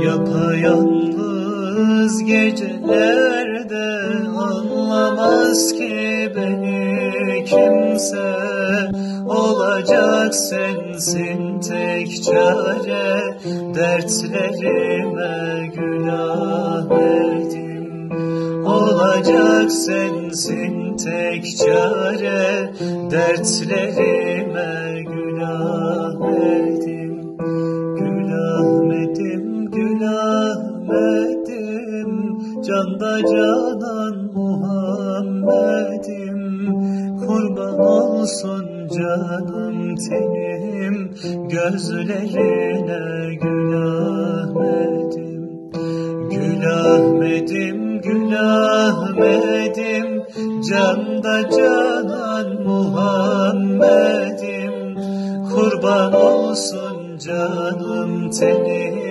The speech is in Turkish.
Yapayalnız gecelerde anlamaz ki beni kimse. Olacak sensin tek çare, dertlerime gül Ahmet'im. Olacak sensin tek çare, dertlerime gül Ahmet'im. Gül Ahmet'im, gül Ahmet'im, canda canan Muhammed'im. Kurban olsun canım tenim, gözlerine gül Ahmet'im. Gül Ahmet'im, gül Ahmet'im, canda canan Muhammed'im. Kurban olsun canım tenim,